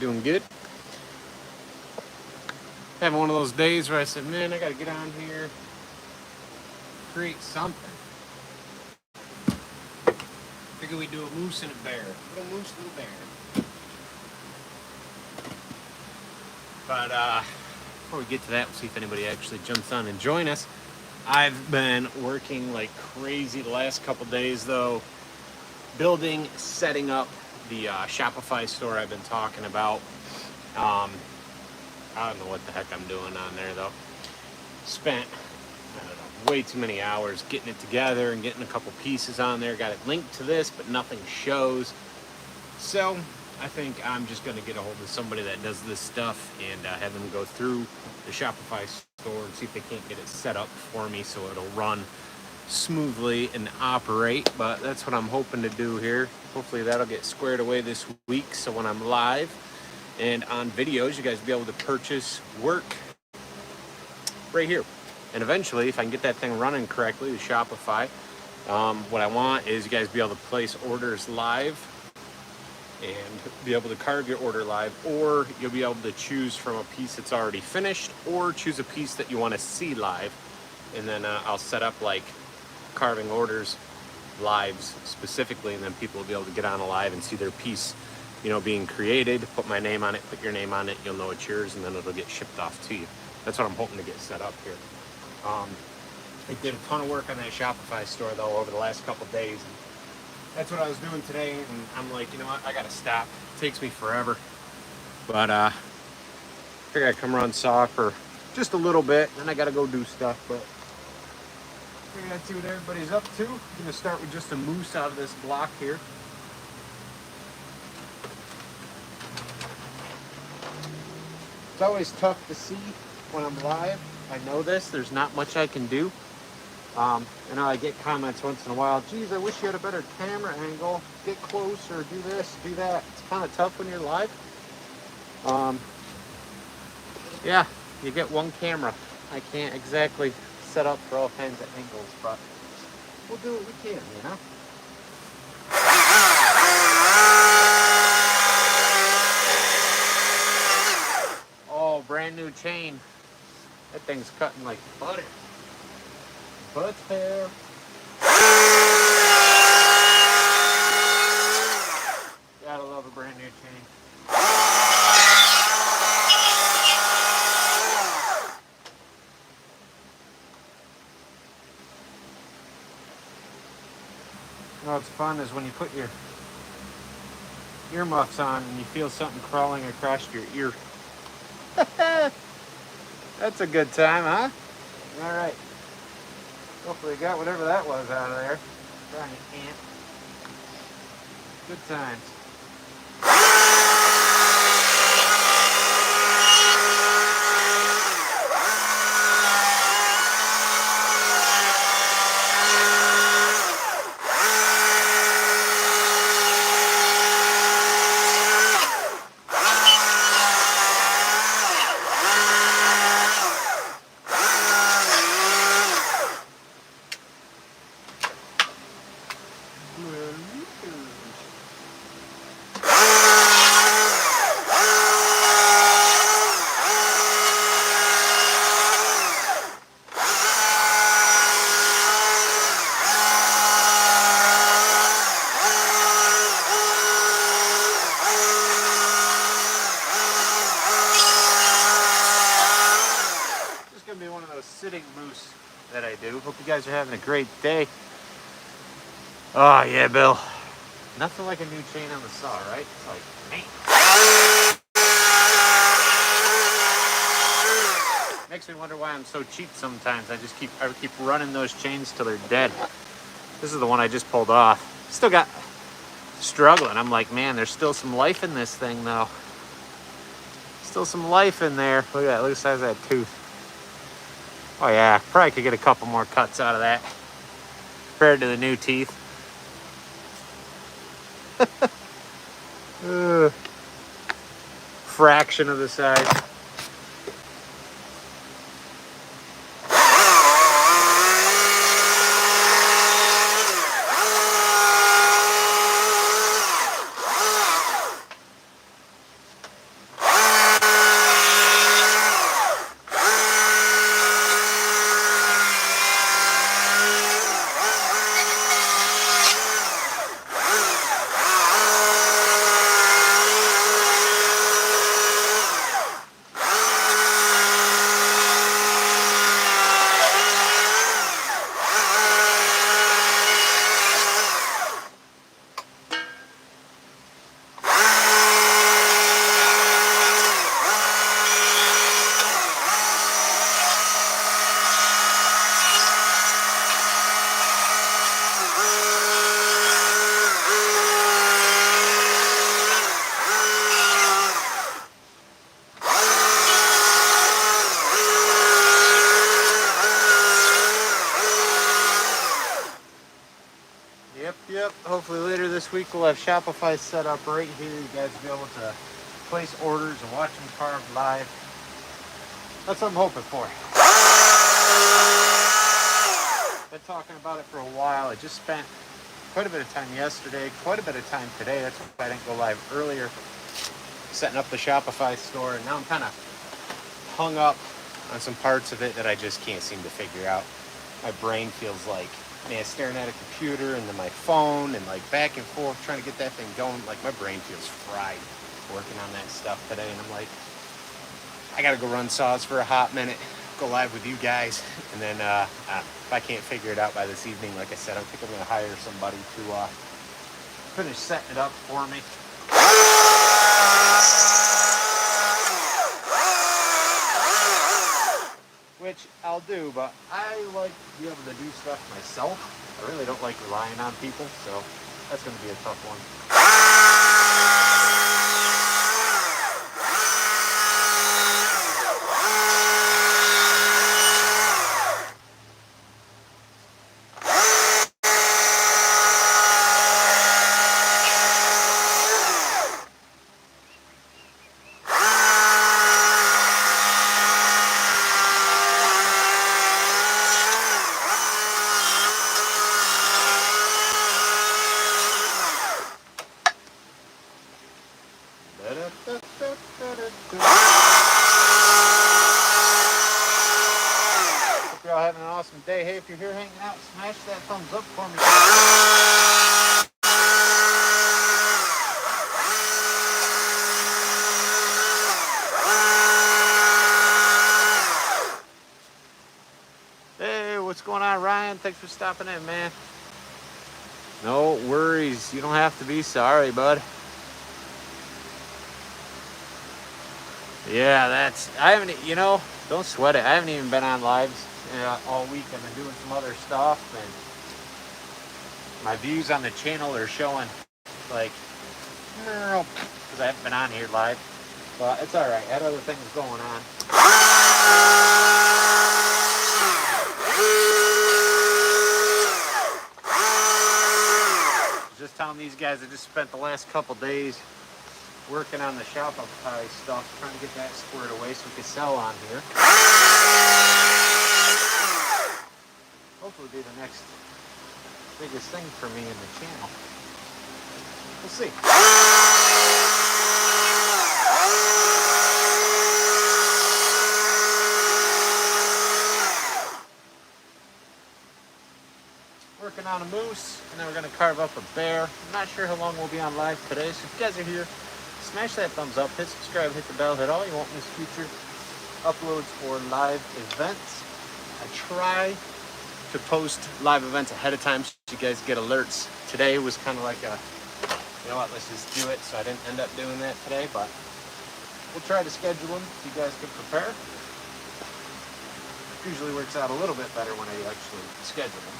Doing good. Having one of those days where I said, man, I gotta get on here, create something. Figure we do a moose and a bear. Little moose, little bear. But before we get to that, we'll see if anybody actually jumps on and join us. I've been working like crazy the last couple days though, building, setting up the Shopify store I've been talking about. I don't know what the heck I'm doing on there though. Spent, I don't know, way too many hours getting it together and getting a couple pieces on there. Got it linked to this, but nothing shows. So I think I'm just going to get a hold of somebody that does this stuff and have them go through the Shopify store and see if they can't get it set up for me so it'll run smoothly and operate. But that's what I'm hoping to do here. Hopefully that'll get squared away this week, so when I'm live and on videos, you guys will be able to purchase work right here. And eventually, if I can get that thing running correctly, the Shopify, what I want is you guys be able to place orders live and be able to carve your order live, or you'll be able to choose from a piece that's already finished, or choose a piece that you want to see live. And then I'll set up like carving orders lives specifically, and then people will be able to get on a live and see their piece, you know, being created. Put my name on it, put your name on it, you'll know it's yours, and then it'll get shipped off to you. That's what I'm hoping to get set up here. I did a ton of work on that Shopify store though over the last couple of days. And that's what I was doing today, and I'm like, you know what, I gotta stop. It takes me forever. But I figured I'd come around saw for just a little bit, then I gotta go do stuff. But figured I'd see what everybody's up to. I'm gonna start with just a moose out of this block here. It's always tough to see when I'm live. I know this, there's not much I can do. I know I get comments once in a while, geez, I wish you had a better camera angle, get closer, do this, do that. It's kind of tough when you're live. Yeah, you get one camera. I can't exactly set up for all kinds of angles, but we'll do what we can, you know? Oh, brand new chain. That thing's cutting like butter. Butter. Gotta love a brand new chain. You know what's fun is when you put your earmuffs on and you feel something crawling across your ear. That's a good time, huh? All right. Hopefully got whatever that was out of there. Darn ant. Good times. Sitting moose that I do. Hope you guys are having a great day. Oh yeah, Bill. Nothing like a new chain on the saw, right? It's like, man. Makes me wonder why I'm so cheap sometimes. I keep running those chains till they're dead. This is the one I just pulled off. Still got struggling. I'm like, man, there's still some life in this thing though. Still some life in there. Look at that. Look at the size of that tooth. Oh yeah, probably could get a couple more cuts out of that compared to the new teeth. Fraction of the size. Next week we'll have Shopify set up right here. You guys will be able to place orders and watch them carved live. That's what I'm hoping for. Been talking about it for a while. I just spent quite a bit of time yesterday, quite a bit of time today. That's why I didn't go live earlier, setting up the Shopify store. And now I'm kind of hung up on some parts of it that I just can't seem to figure out. My brain feels like, man, staring at a computer and then my phone and like back and forth trying to get that thing going. Like my brain feels fried working on that stuff today. And I'm like, I gotta go run saws for a hot minute, go live with you guys. And then if I can't figure it out by this evening, like I said, I think I'm gonna hire somebody to finish setting it up for me. Which I'll do, but I like to be able to do stuff myself. I really don't like relying on people, so that's gonna be a tough one. Hope you're all having an awesome day. Hey, if you're here hanging out, smash that thumbs up for me. Hey, what's going on, Ryan? Thanks for stopping in, man. No worries. You don't have to be sorry, bud. Yeah, I haven't, don't sweat it. I haven't even been on lives all week. I've been doing some other stuff, and my views on the channel are showing like, because I haven't been on here live. But it's all right. I had other things going on. Just telling these guys I just spent the last couple days working on the Shopify stuff, trying to get that squared away so we can sell on here. Hopefully be the next biggest thing for me in the channel. We'll see. Working on a moose, and then we're going to carve up a bear. I'm not sure how long we'll be on live today, so if you guys are here, smash that thumbs up, hit subscribe, hit the bell, hit all you want in this future uploads or live events. I try to post live events ahead of time so you guys get alerts. Today was kind of like you know what, let's just do it, so I didn't end up doing that today, but we'll try to schedule them so you guys can prepare. Usually works out a little bit better when I actually schedule them.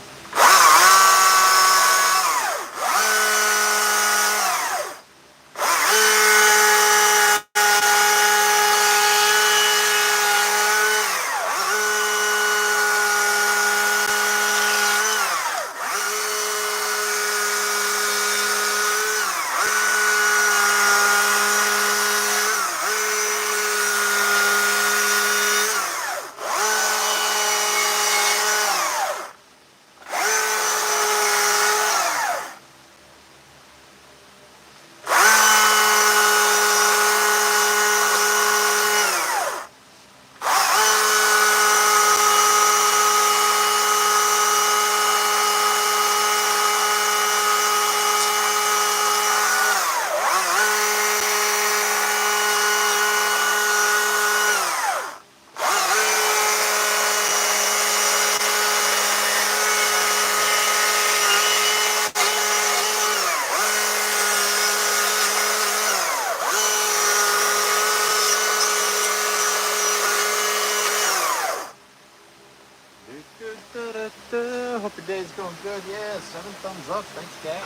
Hope your day's going good. Yeah, 7 thumbs up. Thanks, guys.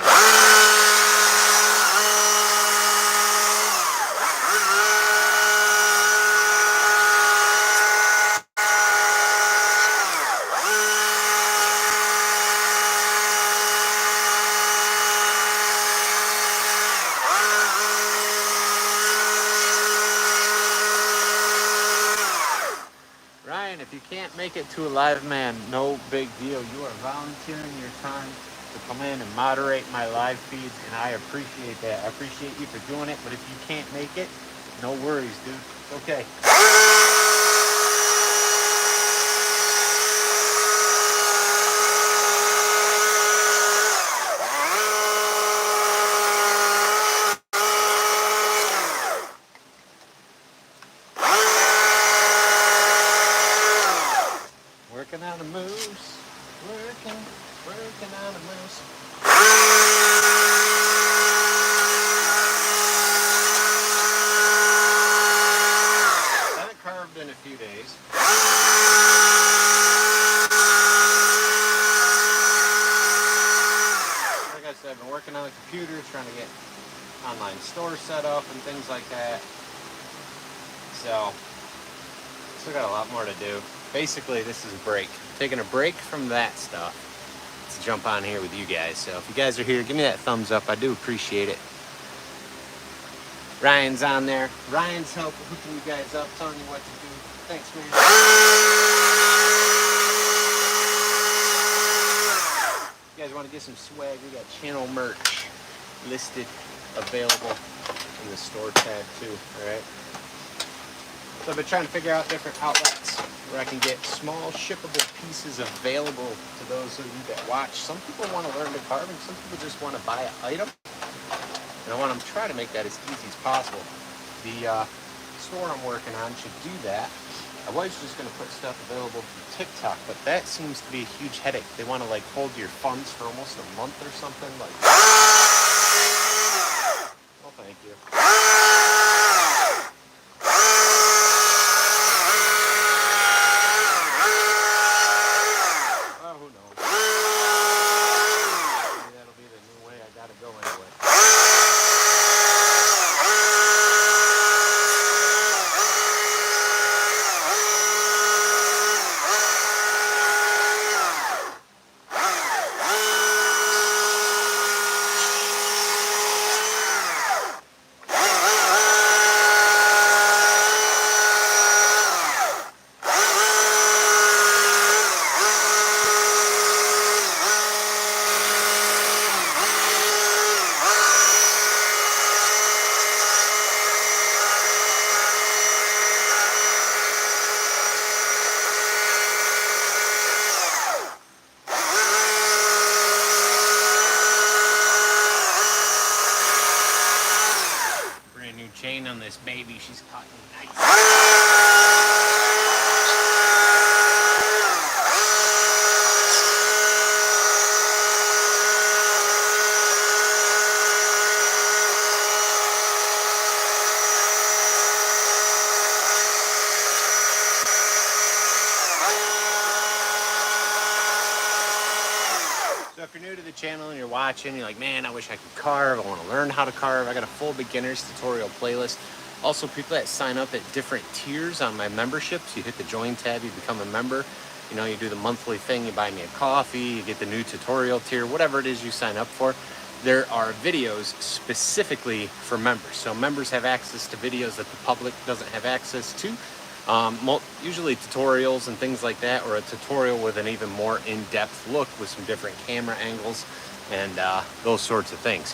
If you can't make it to a live man, no big deal. You are volunteering your time to come in and moderate my live feeds, and I appreciate that. I appreciate you for doing it, but if you can't make it, no worries, dude. It's okay. Working on a moose, working on a moose. Haven't carved in a few days. Like I said, I've been working on the computer, trying to get online store set up and things like that. So, still got a lot more to do. Basically, this is a break. I'm taking a break from that stuff to jump on here with you guys. So if you guys are here, give me that thumbs up. I do appreciate it. Ryan's on there. Ryan's helping, hooking you guys up, telling you what to do. Thanks, man. If you guys want to get some swag, we got channel merch listed, available in the store tab too, all right? So I've been trying to figure out different outlets where I can get small shippable pieces available to those of you that watch. Some people want to learn to carve, and some people just want to buy an item. And I want to try to make that as easy as possible. The store I'm working on should do that. I was just going to put stuff available through TikTok, but that seems to be a huge headache. They want to like hold your funds for almost a month or something. Like, well, thank you. Chain on this baby, she's cutting nice. So if you're new to the channel and you're watching, you're like, man, I wish I could carve. I want to learn how to carve. I got a full beginner's tutorial playlist. Also, people that sign up at different tiers on my memberships, you hit the join tab, you become a member. You know, you do the monthly thing, you buy me a coffee, you get the new tutorial tier, whatever it is you sign up for. There are videos specifically for members. So members have access to videos that the public doesn't have access to. Usually tutorials and things like that, or a tutorial with an even more in-depth look with some different camera angles and those sorts of things.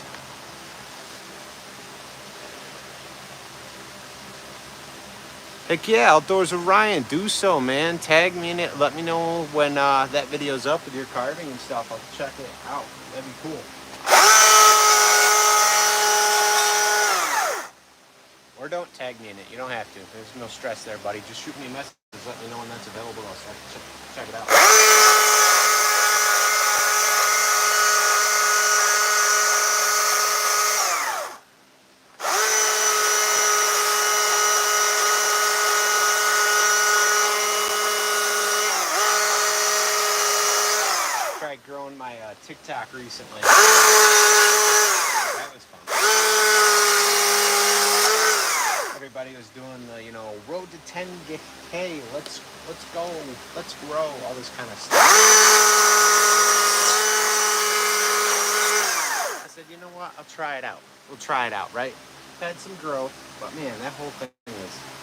Heck yeah, Outdoors with Ryan, do so, man. Tag me in it, let me know when that video's up with your carving and stuff. I'll check it out, that'd be cool. Or don't tag me in it. You don't have to. There's no stress there, buddy. Just shoot me a message. Let me know when that's available. I'll start to check it out. Tried growing my TikTok recently. That was fun. Everybody was doing the, you know, road to 10K, let's go, let's grow, all this kind of stuff. I said, you know what, I'll try it out. We'll try it out, right? Had some growth, but man, that whole thing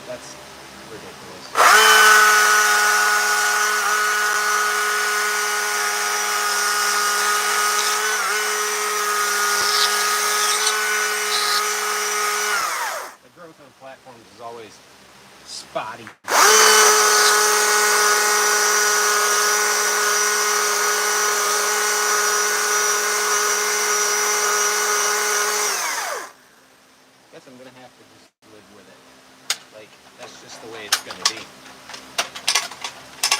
that's ridiculous. platforms is always spotty. Guess I'm gonna have to just live with it. Like, that's just the way it's gonna be.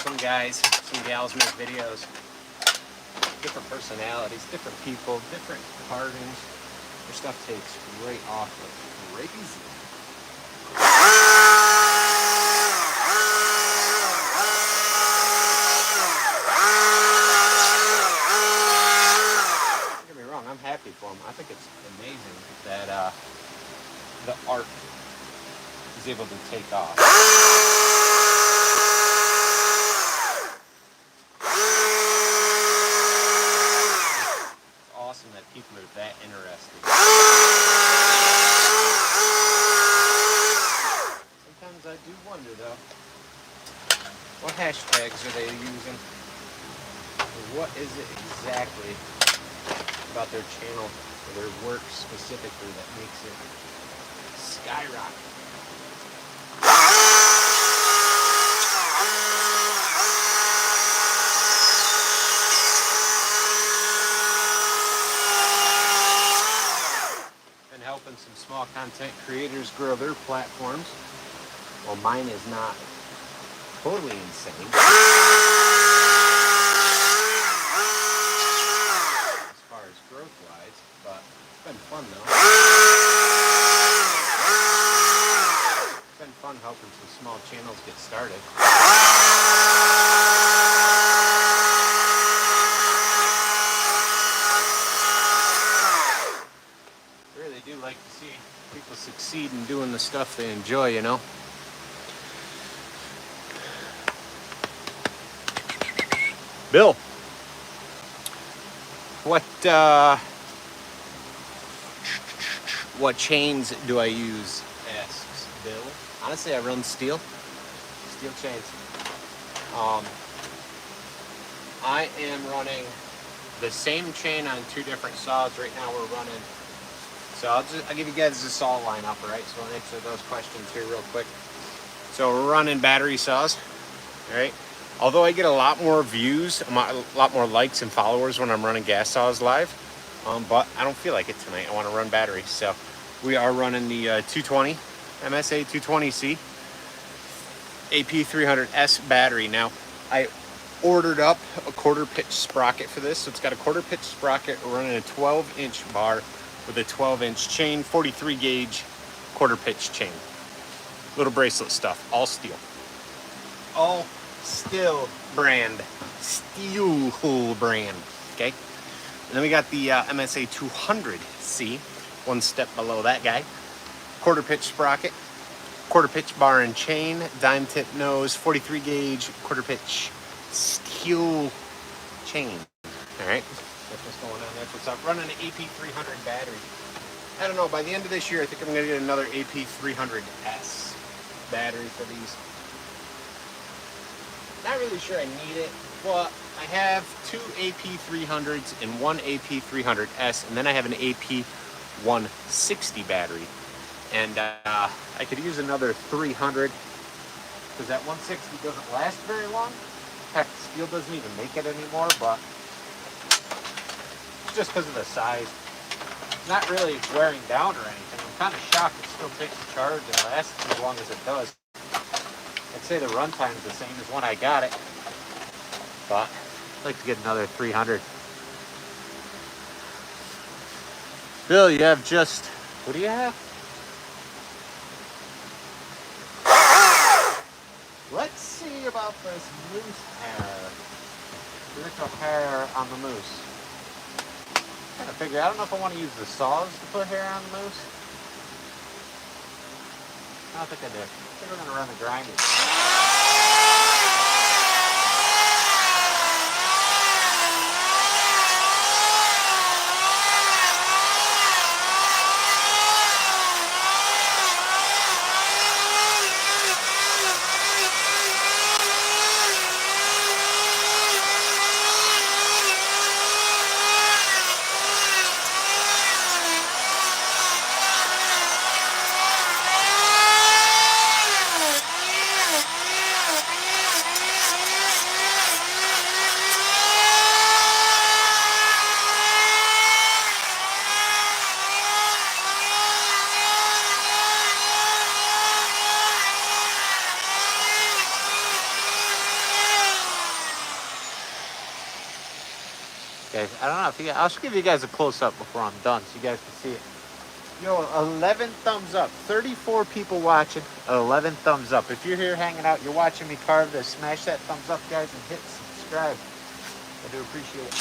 Some guys, some gals make videos, different personalities, different people, different carvings. Their stuff takes right off like crazy. Don't get me wrong, I'm happy for them. I think it's amazing that the art is able to take off. It's awesome that people are that interested. Sometimes I do wonder though, what hashtags are they using? What is it exactly about their channel or their work specifically that makes it skyrocket? Been helping some small content creators grow their platforms. Well, mine is not totally insane. As far as growth-wise, but it's been fun though. It's been fun helping some small channels get started. I really do like to see people succeed in doing the stuff they enjoy, you know? Bill, what chains do I use? Asks Bill. Honestly, I run steel chains. I am running the same chain on two different saws. Right now we're running, so I'll give you guys the saw lineup, right? So I'll answer those questions here real quick. So we're running battery saws, all right? Although I get a lot more views, a lot more likes and followers when I'm running gas saws live, but I don't feel like it tonight. I want to run batteries. So we are running the 220 MSA 220C AP300S battery. Now, I ordered up a quarter pitch sprocket for this. So it's got a quarter pitch sprocket running a 12-inch bar with a 12-inch chain, 43 gauge quarter pitch chain. Little bracelet stuff, all steel. All steel brand, okay? And then we got the MSA 200C, one step below that guy. Quarter pitch sprocket, quarter pitch bar and chain, dime tip nose, 43 gauge, quarter pitch steel chain. All right, that's what's going on. That's what's up. Running an AP300 battery. I don't know, by the end of this year, I think I'm gonna get another AP300S battery for these. Not really sure I need it, but I have two AP300s and one AP300S, and then I have an AP160 battery. And I could use another 300, because that 160 doesn't last very long. Heck, steel doesn't even make it anymore, but just because of the size. It's not really wearing down or anything. I'm kind of shocked it still takes a charge and lasts as long as it does. I'd say the runtime is the same as when I got it, but I'd like to get another 300. Bill, you have just, what do you have? Let's see about this moose hair. Little hair on the moose. I'm trying to figure, I don't know if I want to use the saws to put hair on the moose. I don't think I do. I think we're going to run the grinder. guys. I don't know if you guys, I'll just give you guys a close-up before I'm done so you guys can see it. Yo, 11 thumbs up. 34 people watching. 11 thumbs up. If you're here hanging out, you're watching me carve this, smash that thumbs up, guys, and hit subscribe. I do appreciate it.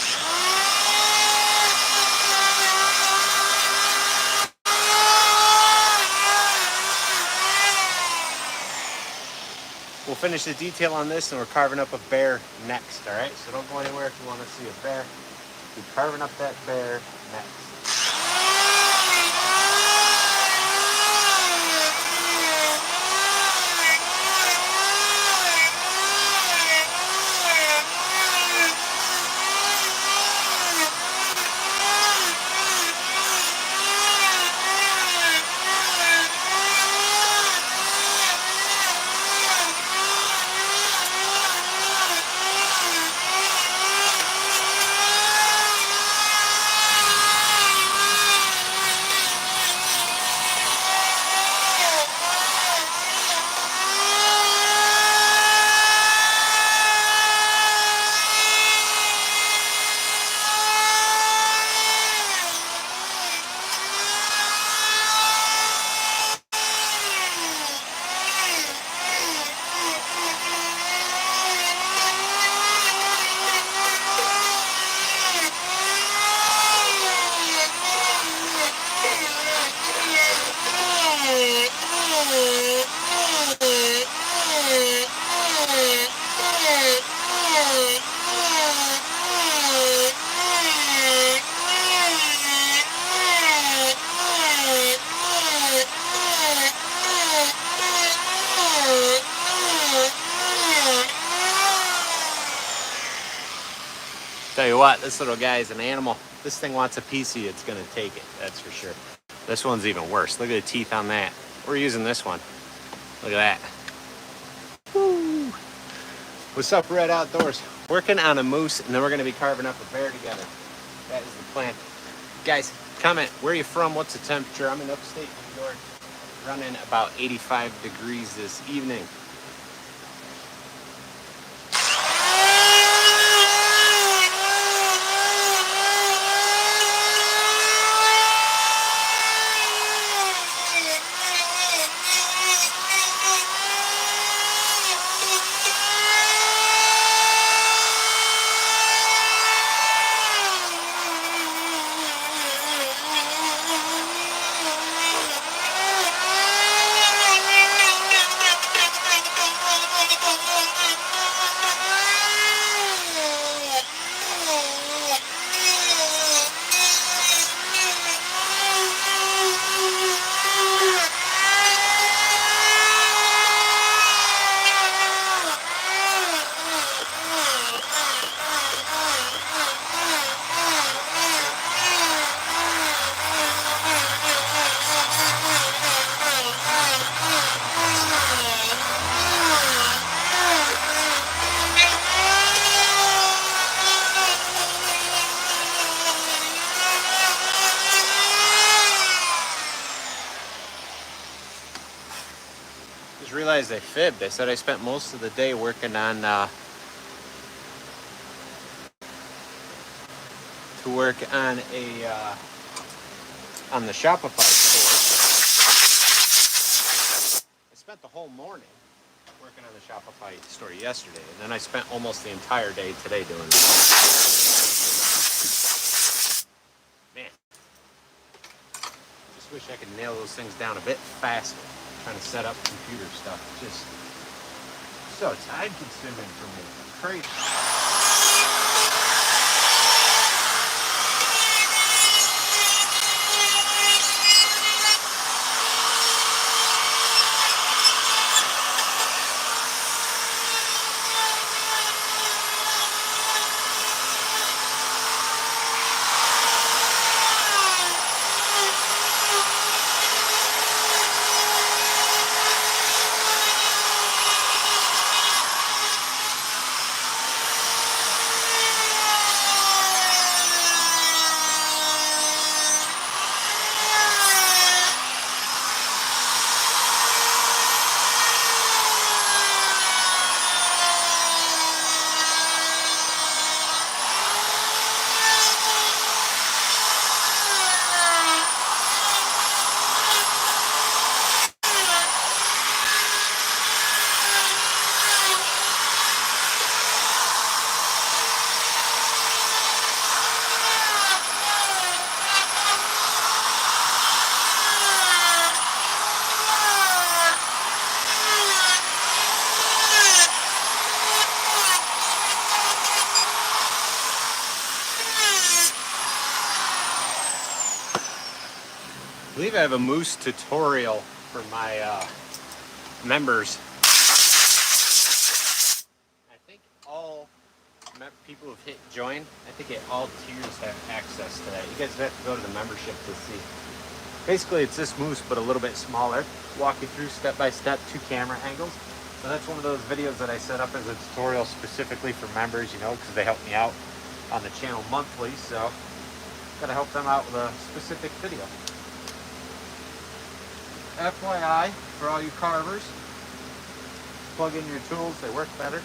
We'll finish the detail on this, and we're carving up a bear next, all right? So don't go anywhere if you want to see a bear. We're carving up that bear next. Tell you what, this little guy is an animal. This thing wants a piece of you, it's gonna take it, that's for sure. This one's even worse. Look at the teeth on that. We're using this one. Look at that. Woo. What's up, Red Outdoors? Working on a moose, and then we're gonna be carving up a bear together. That is the plan. Guys, comment, where are you from? What's the temperature? I'm in upstate New York, running about 85 degrees this evening. Realized I fibbed. I said I spent most of the day working on the Shopify store. I spent the whole morning working on the Shopify store yesterday, and then I spent almost the entire day today doing it. Man, just wish I could nail those things down a bit faster. Trying to set up computer stuff, just so time consuming for me. It's crazy. believe I have a moose tutorial for my members. I think all people who've hit join, I think all tiers have access to that. You guys have to go to the membership to see. Basically, it's this moose, but a little bit smaller. Walk you through step by step 2 camera angles. So that's one of those videos that I set up as a tutorial specifically for members, you know, because they help me out on the channel monthly. So gotta help them out with a specific video. FYI, for all you carvers, plug in your tools, they work better.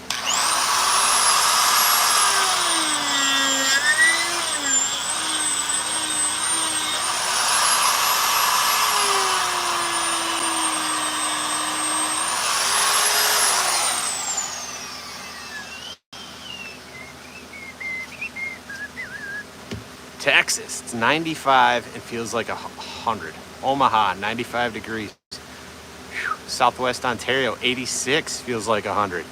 Texas, it's 95 and feels like 100. Omaha, 95 degrees. Whew. Southwest Ontario, 86, feels like 100.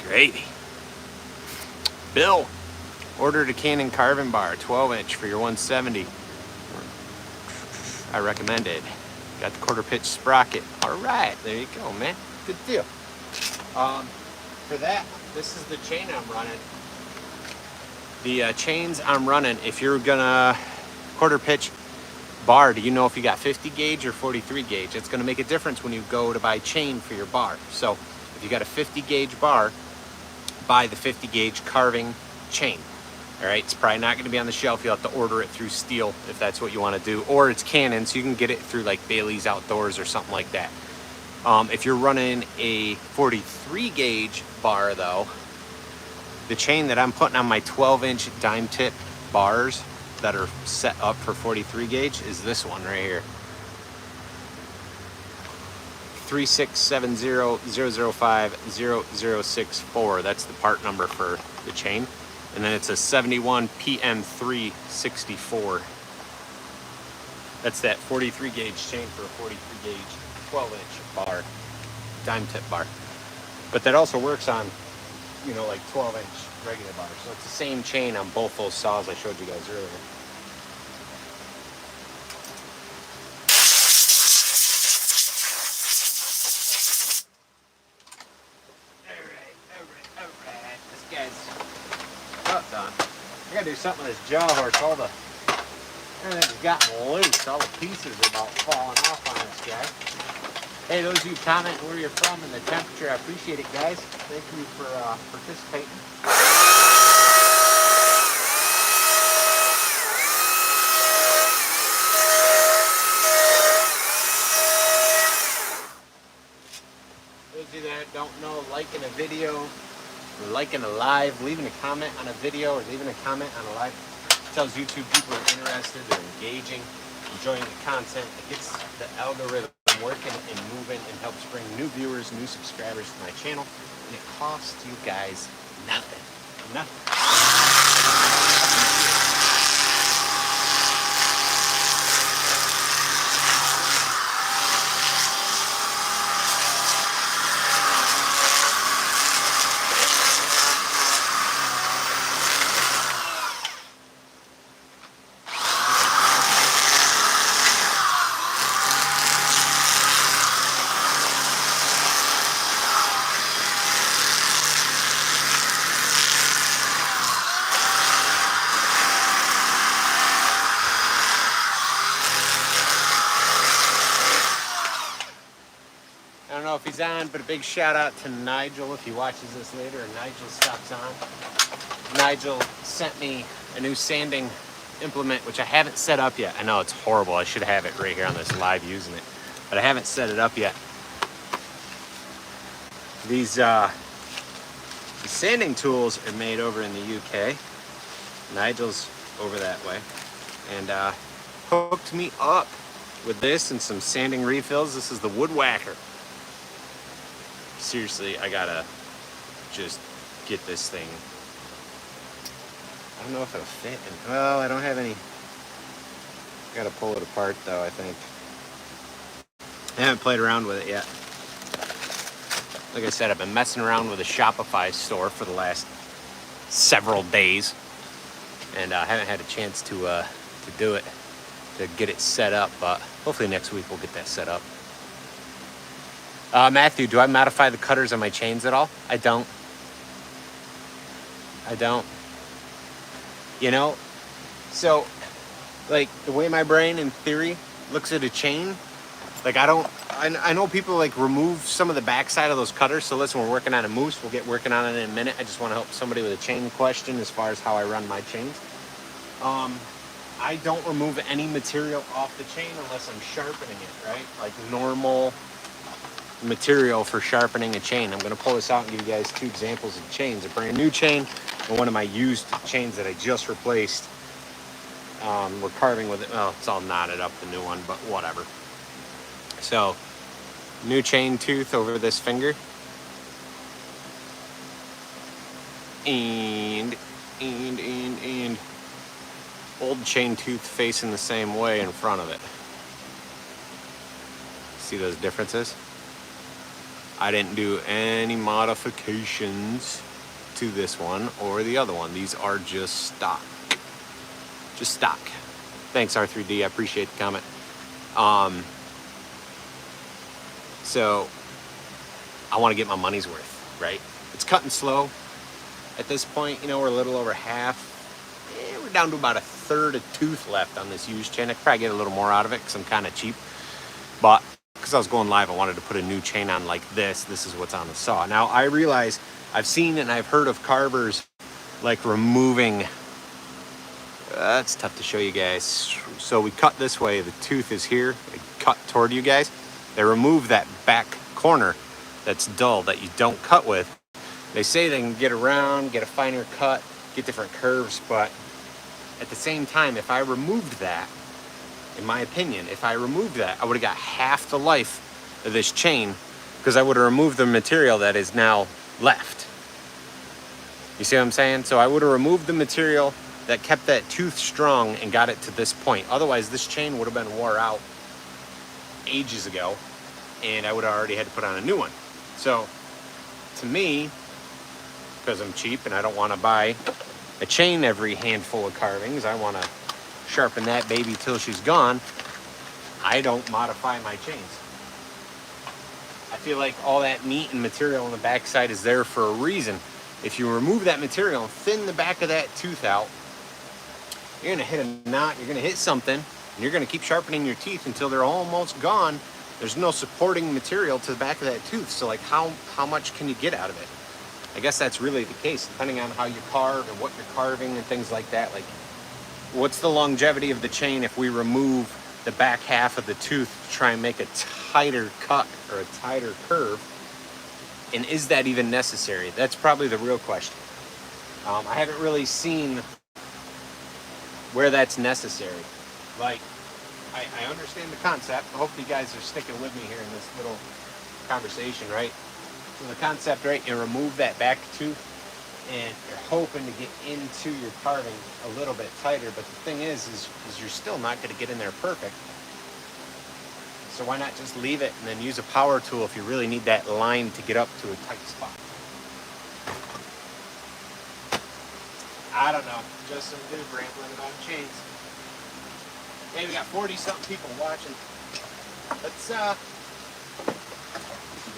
Great. Bill, ordered a Canon carving bar, 12-inch for your 170. I recommend it. Got the quarter pitch sprocket. All right, there you go, man. Good deal. For that, this is the chain I'm running. The chains I'm running, if you're gonna quarter pitch bar, do you know if you got 50 gauge or 43 gauge? It's gonna make a difference when you go to buy chain for your bar. So if you got a 50 gauge bar, buy the 50 gauge carving chain. All right, it's probably not gonna be on the shelf. You'll have to order it through Steel if that's what you wanna do, or it's Canon, so you can get it through like Bailey's Outdoors or something like that. If you're running a 43 gauge bar though, the chain that I'm putting on my 12-inch dime tip bars that are set up for 43 gauge is this one right here. 3670005064. That's the part number for the chain. And then it's a 71 PM364. That's that 43 gauge chain for a 43 gauge 12-inch bar, dime tip bar. But that also works on, you know, like 12-inch regular bars. So it's the same chain on both those saws I showed you guys earlier. All right. This guy's about done. I gotta do something with this jaw horse. Everything's gotten loose. All the pieces are about falling off on this guy. Hey, those of you commenting where you're from and the temperature, I appreciate it, guys. Thank you for participating. Those of you that don't know, liking a video, or liking a live, leaving a comment on a video, or leaving a comment on a live, tells YouTube people are interested, they're engaging, enjoying the content. It gets the algorithm working and moving and helps bring new viewers, new subscribers to my channel, and it costs you guys nothing. I don't know if he's on, but a big shout out to Nigel if he watches this later and Nigel stops on. Nigel sent me a new sanding implement, which I haven't set up yet. I know it's horrible. I should have it right here on this live using it, but I haven't set it up yet. These sanding tools are made over in the UK. Nigel's over that way, and hooked me up with this and some sanding refills. This is the Woodwhacker. Seriously, I gotta just get this thing. I don't know if it'll fit. Well, I don't have any. Gotta pull it apart though, I think. I haven't played around with it yet. Like I said, I've been messing around with a Shopify store for the last several days, and I haven't had a chance to do it, to get it set up, but hopefully next week we'll get that set up. Matthew, do I modify the cutters on my chains at all? I don't. You know, so like the way my brain in theory looks at a chain, like I know people like remove some of the backside of those cutters. So listen, we're working on a moose. We'll get working on it in a minute. I just want to help somebody with a chain question as far as how I run my chains. I don't remove any material off the chain unless I'm sharpening it, right? Like normal material for sharpening a chain. I'm going to pull this out and give you guys two examples of chains. A brand new chain and one of my used chains that I just replaced. We're carving with it. Well, it's all knotted up, the new one, but whatever. So, new chain tooth over this finger. And old chain tooth facing the same way in front of it. See those differences? I didn't do any modifications to this one or the other one. These are just stock. Just stock. Thanks, R3D. I appreciate the comment. So I want to get my money's worth, right? It's cutting slow. At this point, you know, we're a little over half. We're down to about a third of tooth left on this used chain. I could probably get a little more out of it because I'm kind of cheap. But because I was going live, I wanted to put a new chain on like this. This is what's on the saw. Now, I realize I've seen and I've heard of carvers like removing... That's tough to show you guys. So we cut this way. The tooth is here. I cut toward you guys. They remove that back corner that's dull that you don't cut with. They say they can get around, get a finer cut, get different curves, but at the same time, if I removed that, in my opinion, if I removed that, I would have got half the life of this chain because I would have removed the material that is now left. You see what I'm saying? So I would have removed the material that kept that tooth strong and got it to this point. Otherwise, this chain would have been wore out ages ago, and I would have already had to put on a new one. So, to me, because I'm cheap and I don't want to buy a chain every handful of carvings, I want to sharpen that baby till she's gone, I don't modify my chains. I feel like all that meat and material on the backside is there for a reason. If you remove that material and thin the back of that tooth out, you're going to hit a knot, you're going to hit something, and you're going to keep sharpening your teeth until they're almost gone. There's no supporting material to the back of that tooth. So like how much can you get out of it? I guess that's really the case, depending on how you carve and what you're carving and things like that. Like, what's the longevity of the chain if we remove the back half of the tooth to try and make a tighter cut or a tighter curve? And is that even necessary? That's probably the real question. I haven't really seen where that's necessary. Like, I understand the concept. Hopefully you guys are sticking with me here in this little conversation, right? So the concept, right, you remove that back tooth and you're hoping to get into your carving a little bit tighter, but the thing is you're still not going to get in there perfect. So why not just leave it and then use a power tool if you really need that line to get up to a tight spot? I don't know, just some dude rambling about chains. Hey, we got 40-something people watching. Let's see if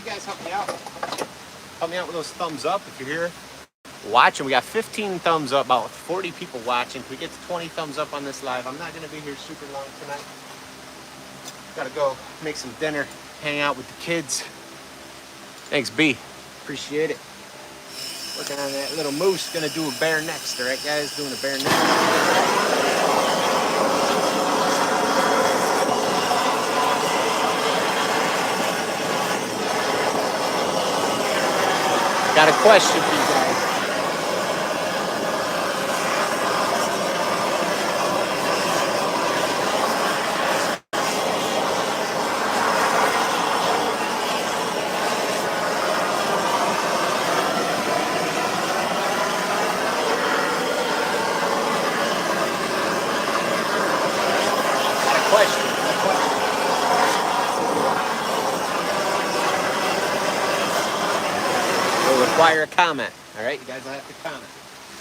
you guys help me out. Help me out with those thumbs up if you're here watching. We got 15 thumbs up, about 40 people watching. If we get to 20 thumbs up on this live, I'm not going to be here super long tonight. Gotta go make some dinner, hang out with the kids. Thanks, B. Appreciate it. Working on that little moose. Gonna do a bear next, all right, guys? Doing a bear next. Got a question for you guys. Require a comment. All right, you guys will have to comment.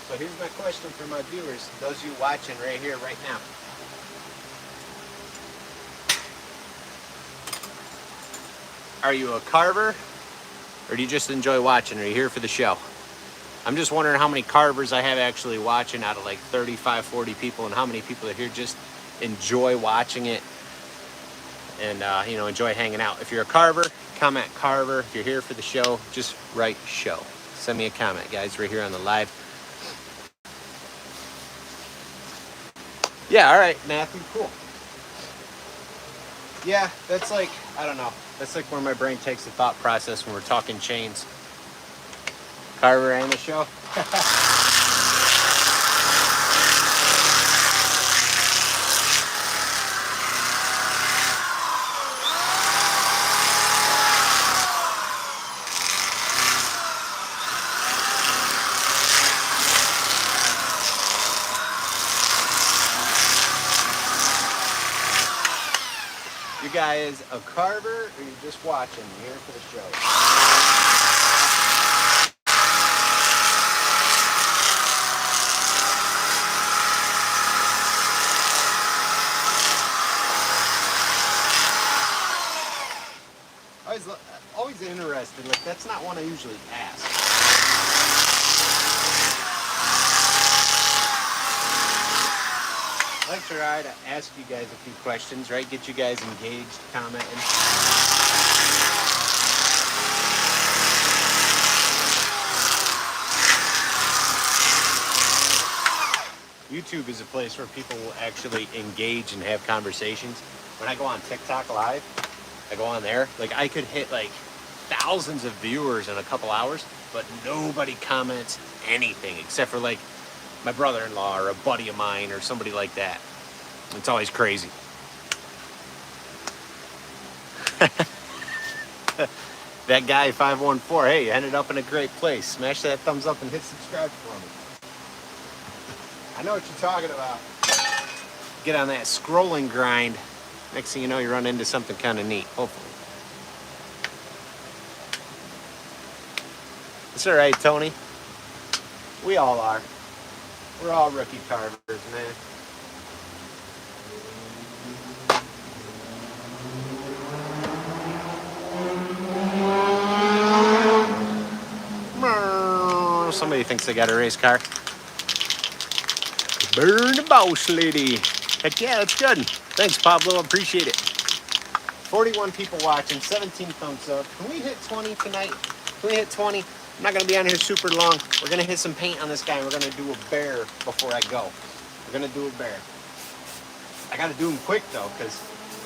So here's my question for my viewers, those of you watching right here, right now. Are you a carver, or do you just enjoy watching? Are you here for the show? I'm just wondering how many carvers I have actually watching out of like 35, 40 people, and how many people are here just enjoy watching it and enjoy hanging out. If you're a carver, comment carver. If you're here for the show, just write show. Send me a comment, guys, right here on the live. Yeah, all right, Matthew, cool. Yeah, that's like, I don't know. That's like where my brain takes the thought process when we're talking chains. Carver and the show. You guys a carver, or you just watching? You're here for the show. Always interested. Like, that's not one I usually ask. I like to try to ask you guys a few questions, right? Get you guys engaged, commenting. YouTube is a place where people will actually engage and have conversations. When I go on TikTok live, I go on there, like I could hit like thousands of viewers in a couple hours, but nobody comments anything except for like my brother-in-law or a buddy of mine or somebody like that. It's always crazy. That guy 514, hey, you ended up in a great place. Smash that thumbs up and hit subscribe for me. I know what you're talking about. Get on that scrolling grind. Next thing you know, you run into something kind of neat, hopefully. It's all right, Tony. We all are. We're all rookie carvers, man. Somebody thinks they got a race car. Burn the boss lady. Heck yeah, that's good. Thanks, Pablo. Appreciate it. 41 people watching, 17 thumbs up. Can we hit 20 tonight? Can we hit 20? I'm not going to be on here super long. We're going to hit some paint on this guy, and we're going to do a bear before I go. We're going to do a bear. I got to do him quick, though, because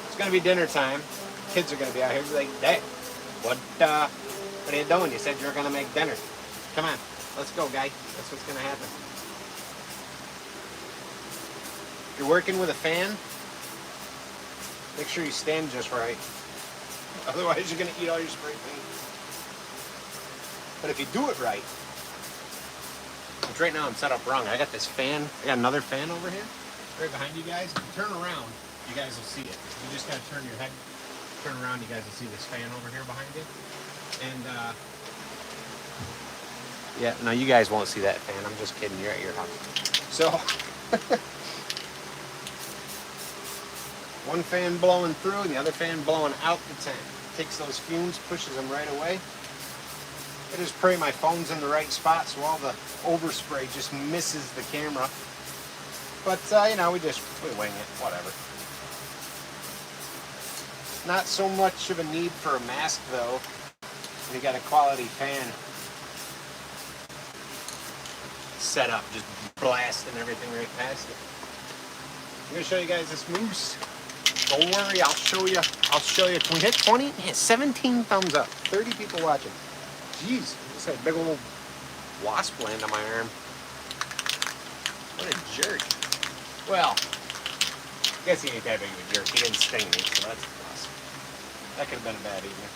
it's going to be dinner time. Kids are going to be out here like, Dad, what are you doing? You said you were going to make dinner. Come on. Let's go, guy. That's what's going to happen. If you're working with a fan, make sure you stand just right. Otherwise, you're going to eat all your spray paint. But if you do it right, which right now I'm set up wrong. I got this fan. I got another fan over here, right behind you guys. If you turn around, you guys will see it. You just got to turn your head, turn around, you guys will see this fan over here behind you. And, yeah, no, you guys won't see that fan. I'm just kidding. You're at your house. So, one fan blowing through and the other fan blowing out the tent. Takes those fumes, pushes them right away. I just pray my phone's in the right spot so all the overspray just misses the camera. But, we wing it, whatever. Not so much of a need for a mask, though. You got a quality fan set up, just blasting everything right past it. I'm going to show you guys this moose. Don't worry, I'll show you. Can we hit 20? Yeah, 17 thumbs up. 30 people watching. Jeez, just had a big old wasp land on my arm. What a jerk. Well, I guess he ain't that big of a jerk. He didn't sting me, so that's a plus. That could have been a bad evening.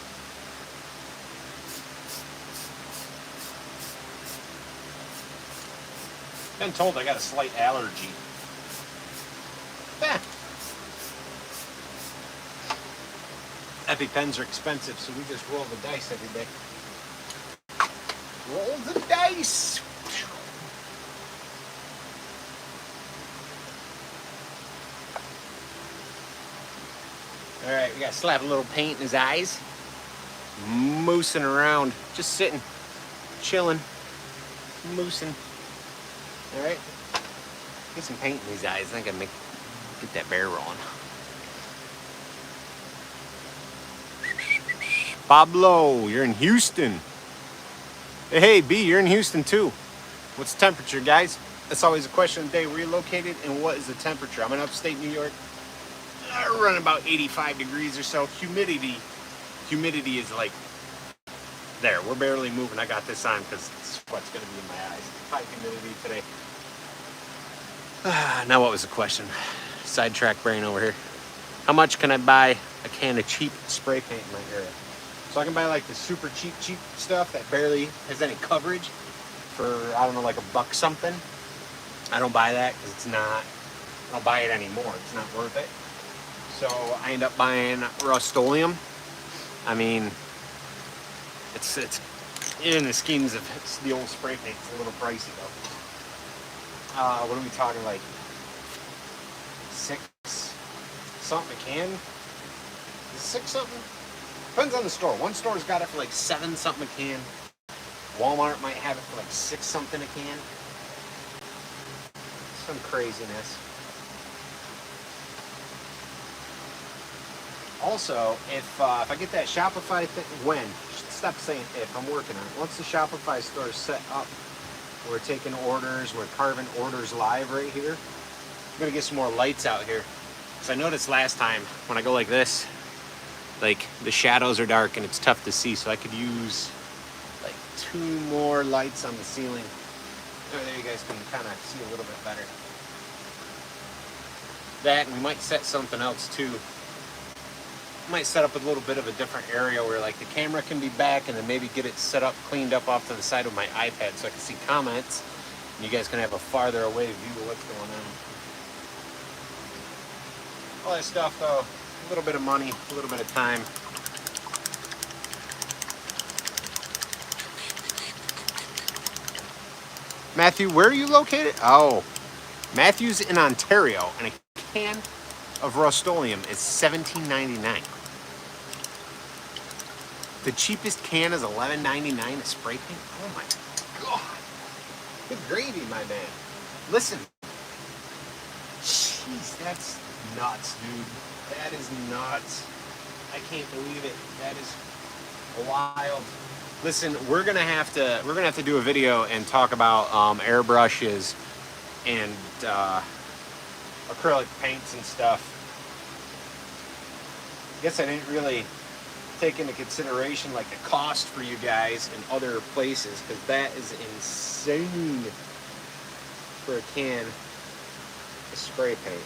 Been told I got a slight allergy. EpiPens are expensive, so we just roll the dice every day. Roll the dice! Alright, we gotta slap a little paint in his eyes. moosing around, just sitting, chilling, moosing. All right, get some paint in these eyes. I think I get that bear rolling. Pablo, you're in Houston. Hey, B, you're in Houston too. What's the temperature, guys? That's always a question of the day. Where you located and what is the temperature? I'm in upstate New York. Running about 85 degrees or so. Humidity is like there. We're barely moving. I got this on because sweat's going to be in my eyes. High humidity today. Now what was the question? Sidetrack brain over here. How much can I buy a can of cheap spray paint in my area? So I can buy like the super cheap stuff that barely has any coverage for, I don't know, like $1 something. I don't buy that because I don't buy it anymore. It's not worth it. So I end up buying Rust-Oleum. I mean, it's in the schemes of the old spray paint, it's a little pricey though. What are we talking, like $6 something a can? Is it $6 something? Depends on the store. One store's got it for like $7 something a can. Walmart might have it for like $6 something a can. Some craziness. Also, if I get that Shopify thing, stop saying if, I'm working on it. Once the Shopify store is set up, we're taking orders, we're carving orders live right here. I'm gonna get some more lights out here. Because I noticed last time when I go like this, like the shadows are dark and it's tough to see, so I could use like 2 more lights on the ceiling. Oh, there you guys can kind of see a little bit better. That, and we might set something else too. Might set up a little bit of a different area where like the camera can be back, and then maybe get it set up, cleaned up off to the side of my iPad so I can see comments. And you guys can have a farther away view of what's going on. All that stuff though, a little bit of money, a little bit of time. Matthew, where are you located? Oh, Matthew's in Ontario, and a can of Rust-Oleum is $17.99. The cheapest can is $11.99 a spray paint. Oh my God! Good gravy, my man. Listen, jeez, that's nuts, dude. That is nuts. I can't believe it. That is wild. Listen, we're gonna have to do a video and talk about airbrushes and acrylic paints and stuff. I guess I didn't really take into consideration like the cost for you guys in other places, because that is insane for a can of spray paint.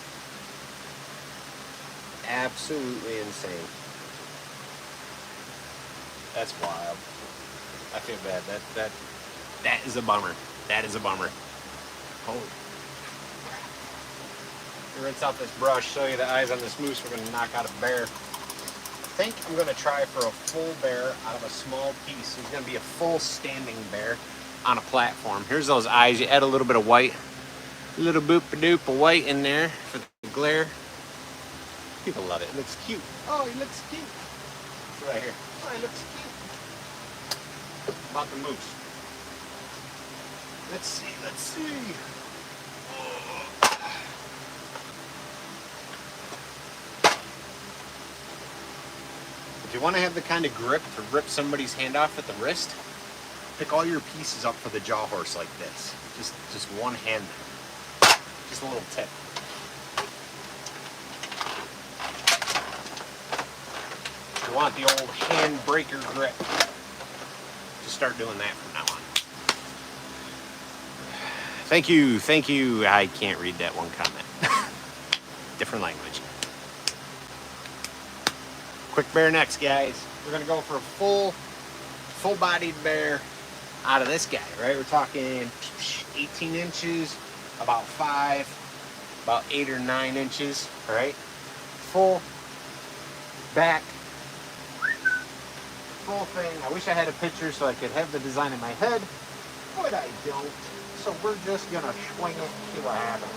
Absolutely insane. That's wild. I feel bad. That is a bummer. That is a bummer. Holy crap. Rinse out this brush, show you the eyes on this moose. We're going to knock out a bear. I think I'm going to try for a full bear out of a small piece. He's going to be a full standing bear on a platform. Here's those eyes. You add a little bit of white, a little boop-a-doop of white in there for the glare. People love it. It looks cute. Oh, he looks cute. Right here. Oh, he looks cute. About the moose. Let's see. If you want to have the kind of grip to rip somebody's hand off at the wrist, pick all your pieces up for the jaw horse like this. Just one hand. Just a little tip. If you want the old hand breaker grip, just start doing that from now on. Thank you. I can't read that one comment. Different language. Quick bear next, guys. We're gonna go for a full-bodied bear out of this guy, right? We're talking 18 inches, about 8 or 9 inches, all right? Full back, full thing. I wish I had a picture so I could have the design in my head, but I don't. So we're just gonna swing it, see what happens.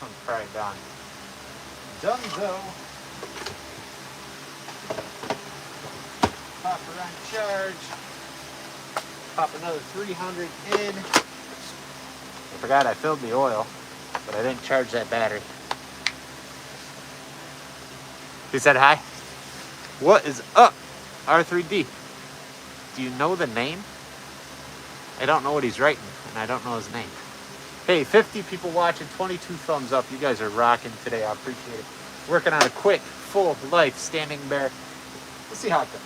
one's probably done. Dunzo. Pop her on charge. Pop another 300 in. I forgot I filled the oil, but I didn't charge that battery. He said hi. What is up, R3D? Do you know the name? I don't know what he's writing, and I don't know his name. Hey, 50 people watching, 22 thumbs up. You guys are rocking today. I appreciate it. Working on a quick, full life standing bear. Let's see how it goes.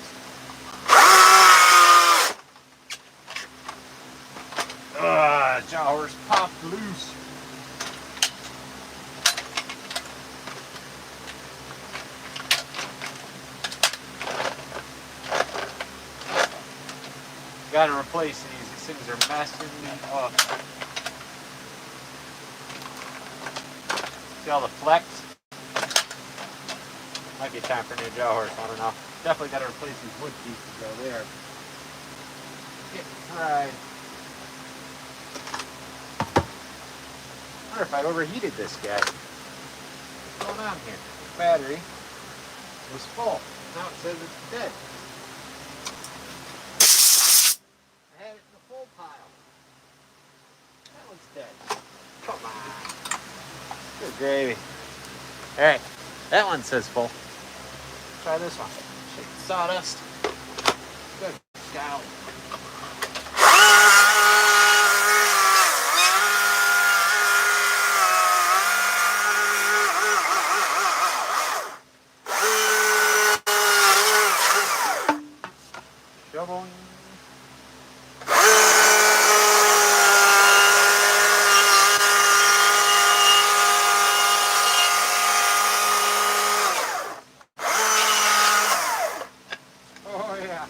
Jaw horse popped loose. Gotta replace these. These things are messing me up. See all the flex? Might be time for a new jaw horse. I don't know. Definitely gotta replace these wood pieces though. They are getting fried. I wonder if I overheated this guy. What's going on here? The battery was full. Now it says it's dead. I had it in the full pile. That one's dead. Come on. Good gravy. Alright, that one says full. Try this one. Shake the sawdust. Good. Golly. Shoveling. Oh yeah.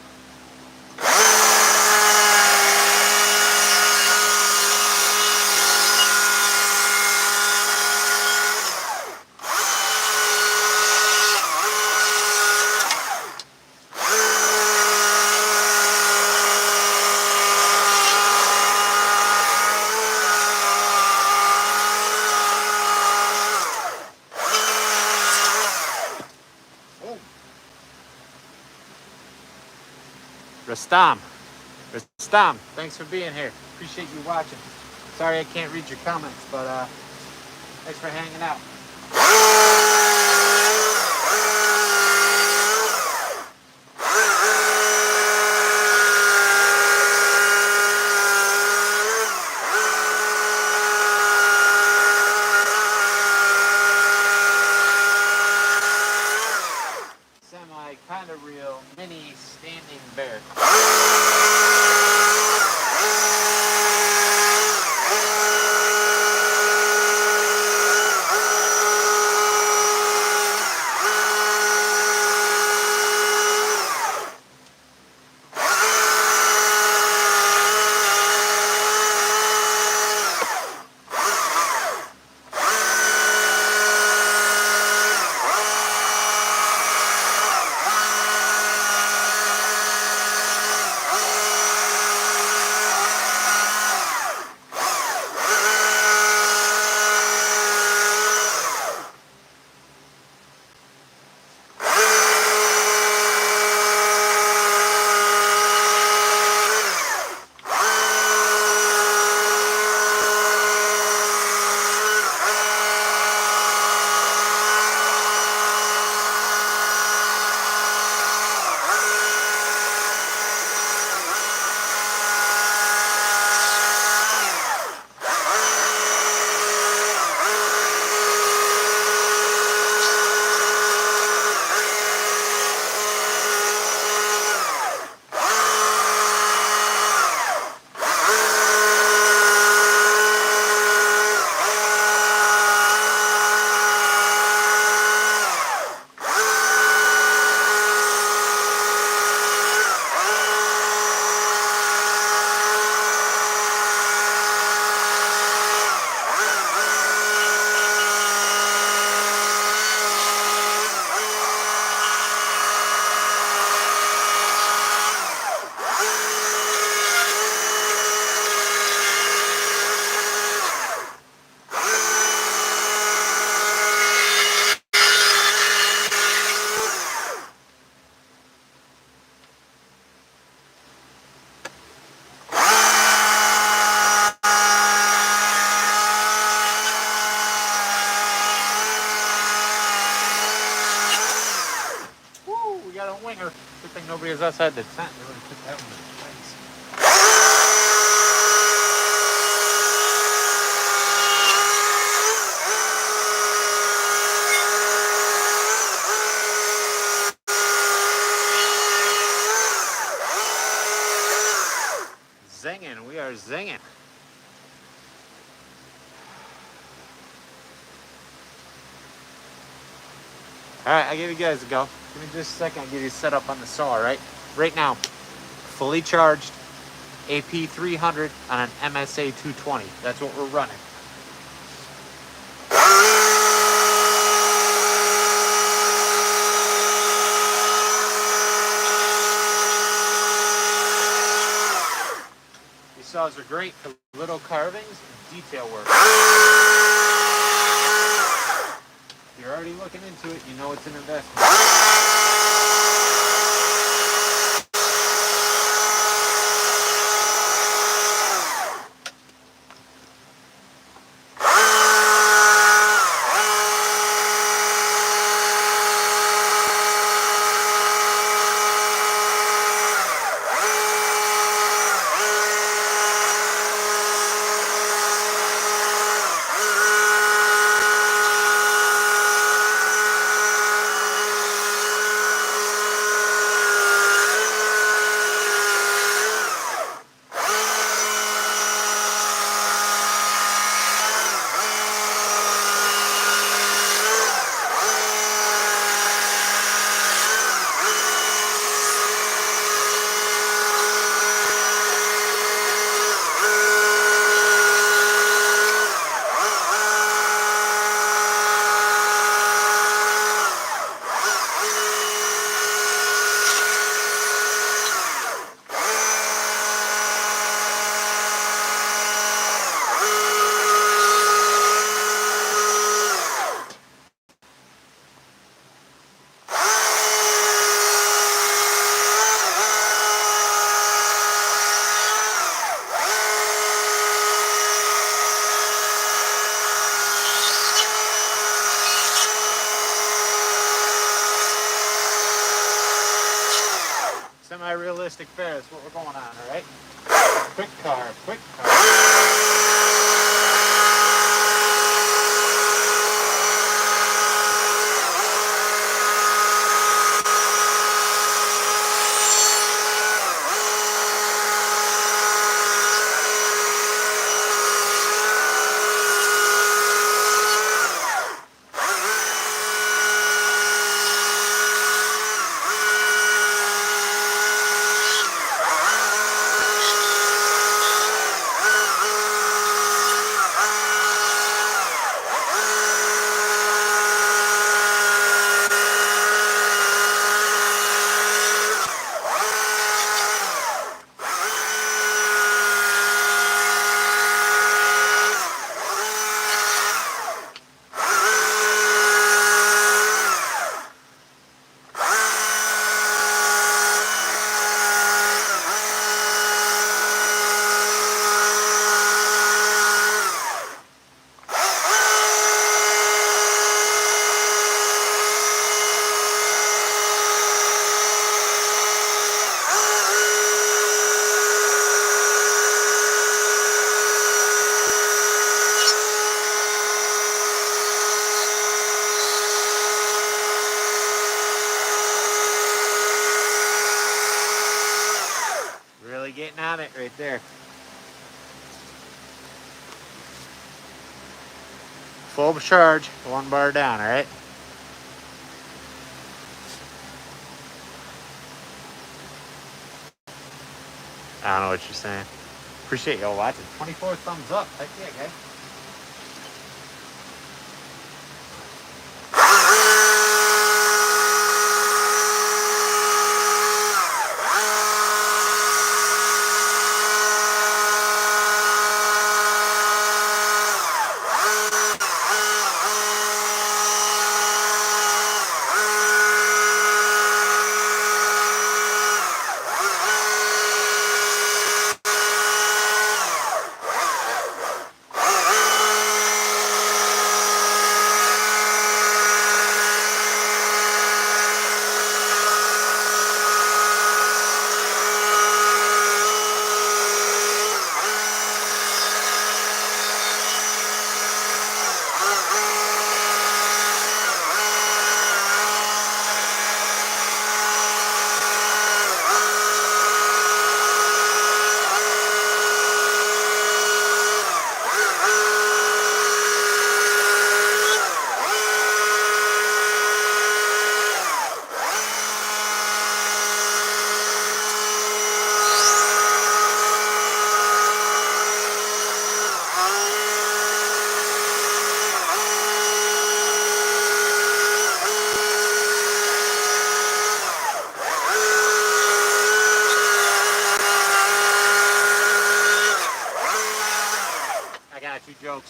Rustam, thanks for being here. Appreciate you watching. Sorry I can't read your comments, but thanks for hanging out. Semi, kind of real, mini standing bear. nobody was outside the tent. They would have put that one in place. Zinging. We are zinging. Alright, I'll give you guys a go. Give me just a second. I'll give you a setup on the saw, right? Right now, fully charged AP 300 on an MSA 220. That's what we're running. These saws are great for little carvings and detail work. If you're already looking into it, you know it's an investment. Semi-realistic fair, that's what we're going on, all right? Quick carve, quick carve. Getting on it right there. Full charge, 1 bar down, all right? I don't know what you're saying. Appreciate y'all watching. 24 thumbs up. Heck yeah, guys.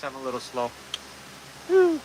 I'm a little slow. Whew.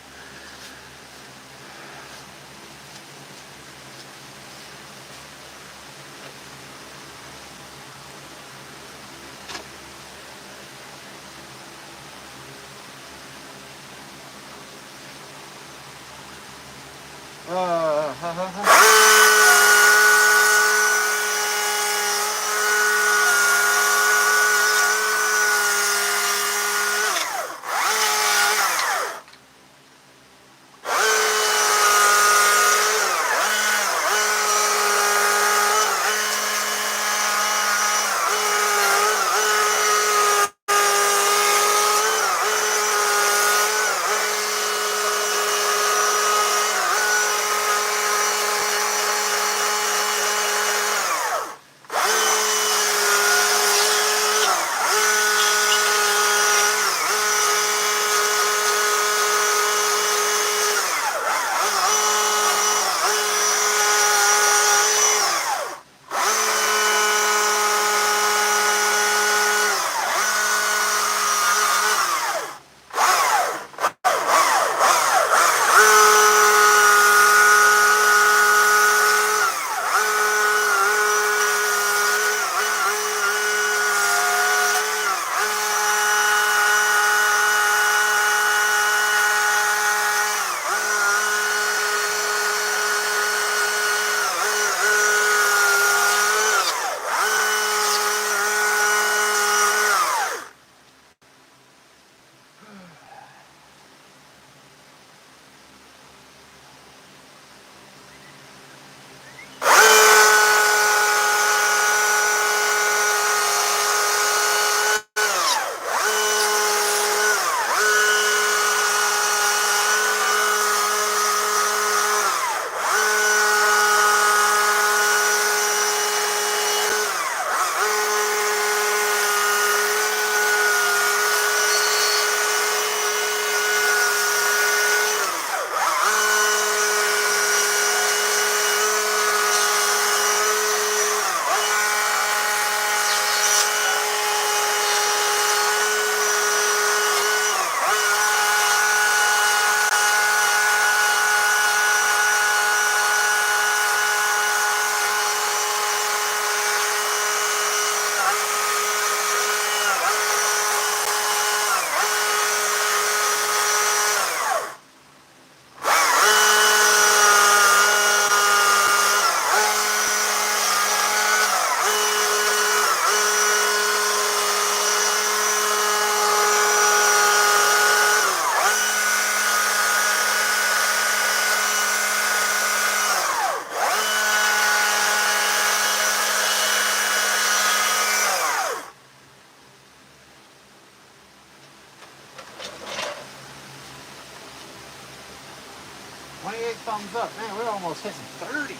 Thumbs up. Man, we're almost hitting 30.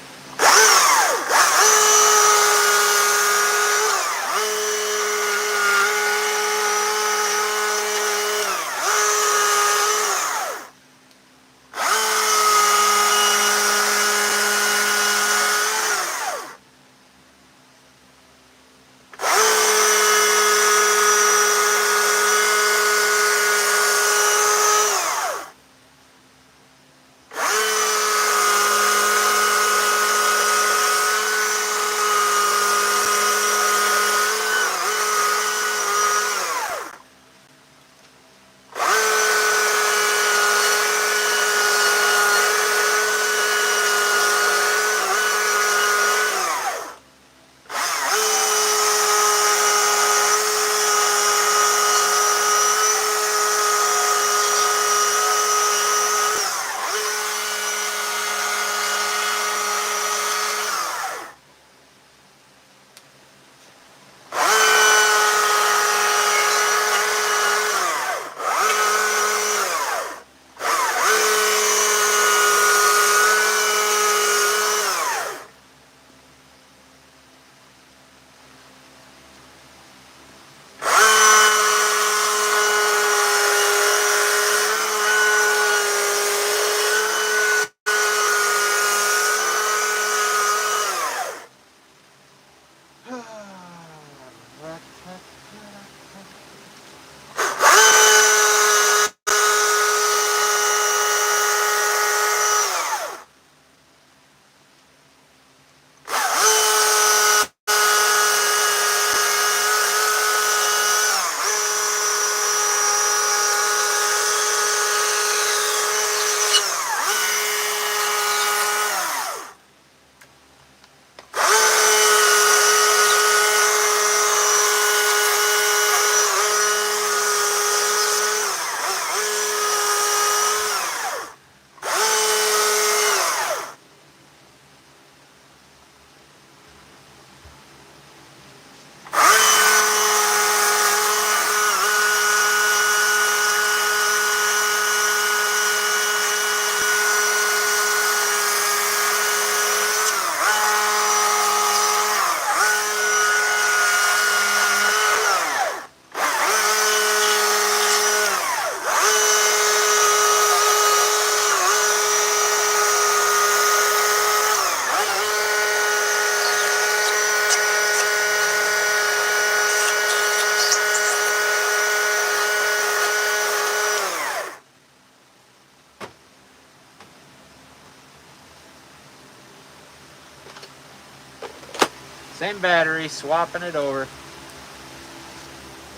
Same battery, swapping it over.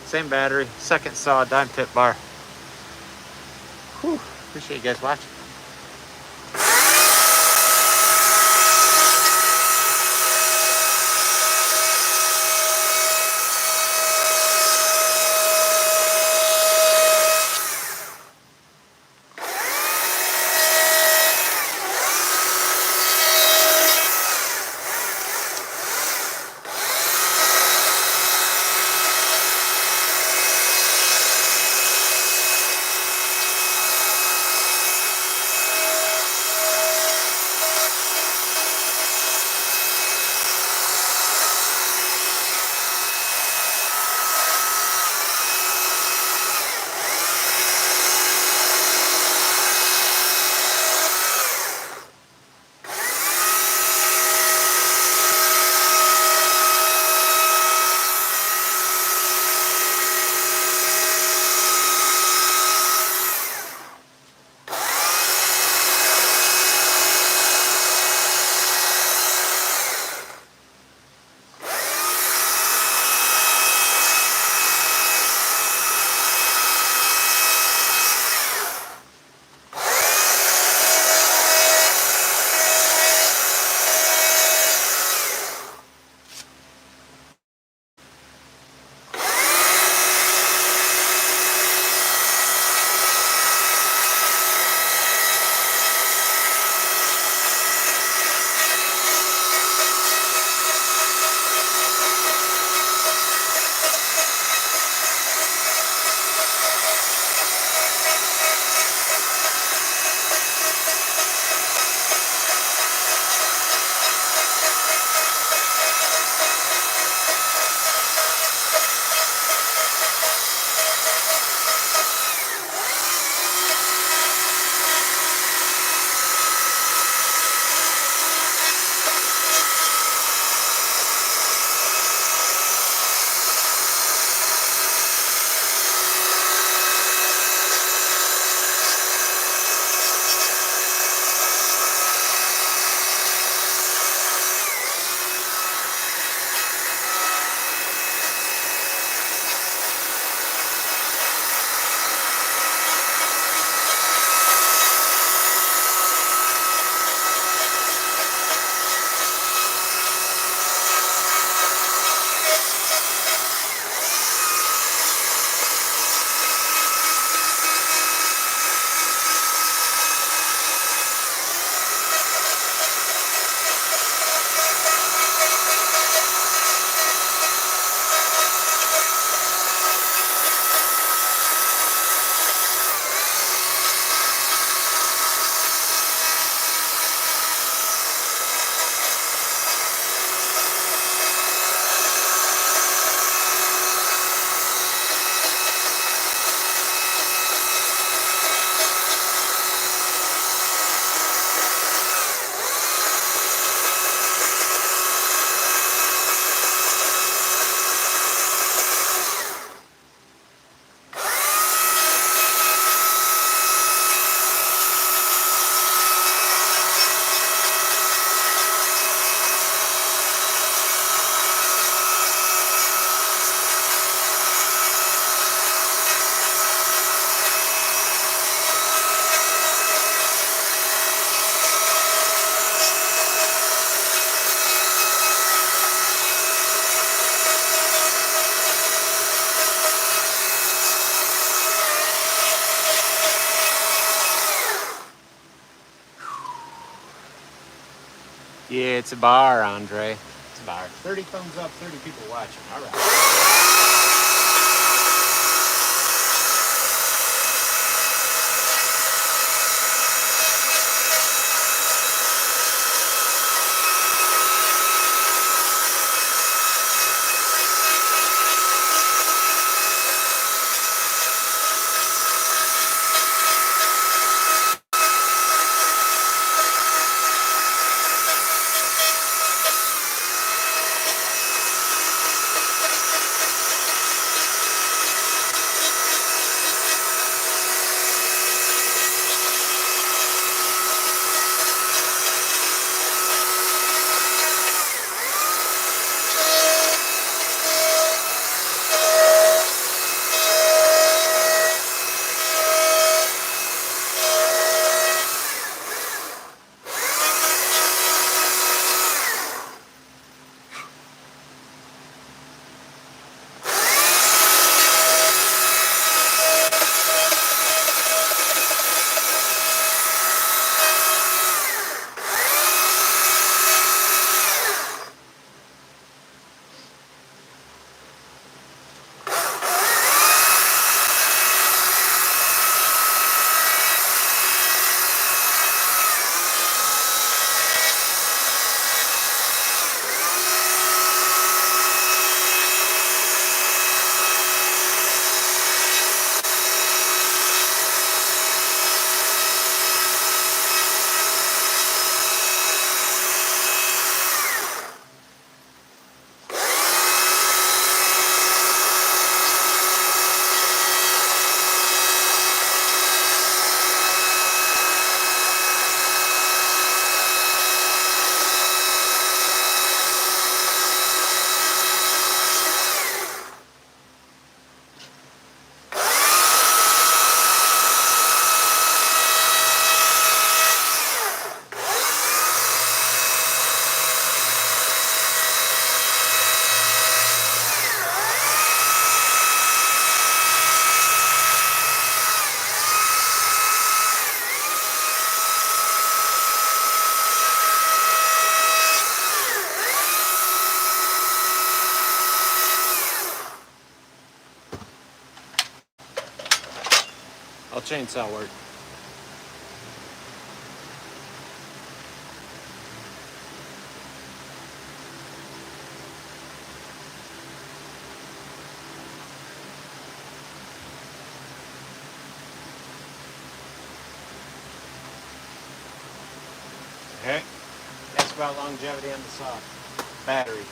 Same battery, second saw, dime tip bar. Whew, appreciate you guys watching. Yeah, it's a bar, Andre. It's a bar. 30 thumbs up, 30 people watching. All right. chainsaw work. Okay, that's about longevity on the saw. Battery,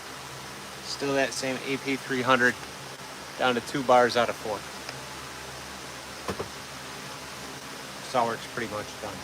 still that same AP300, down to 2 bars out of 4. Saw work's pretty much done.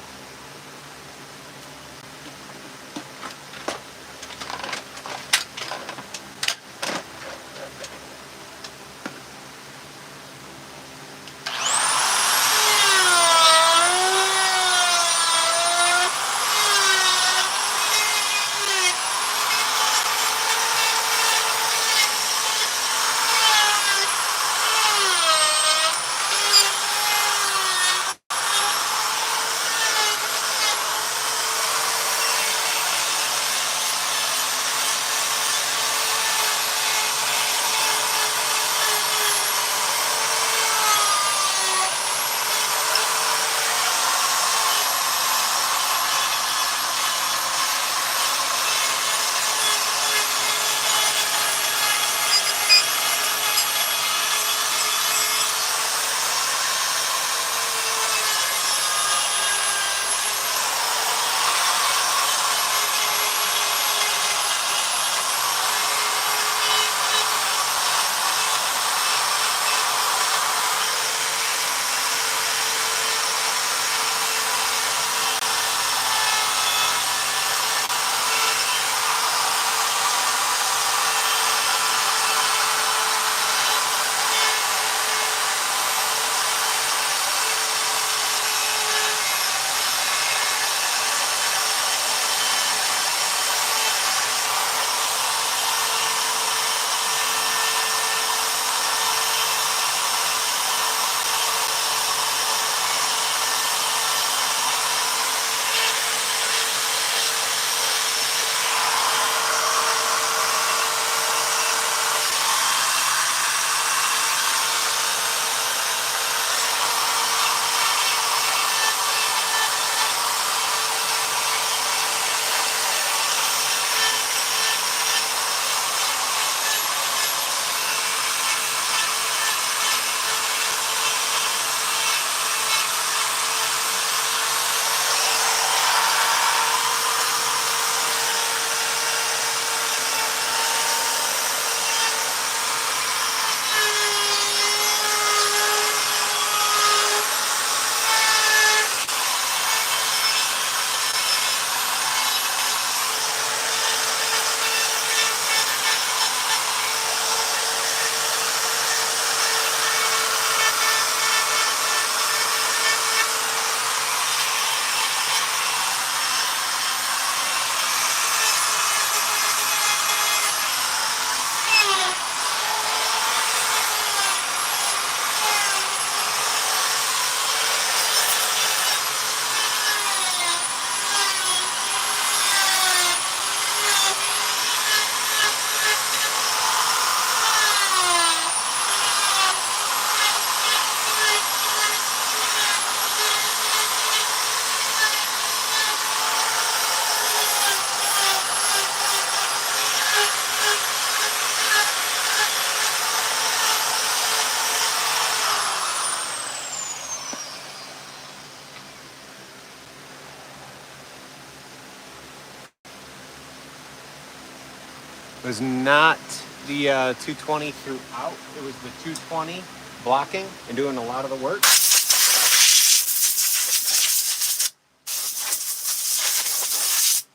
Was not the 220 throughout. It was the 220 blocking and doing a lot of the work.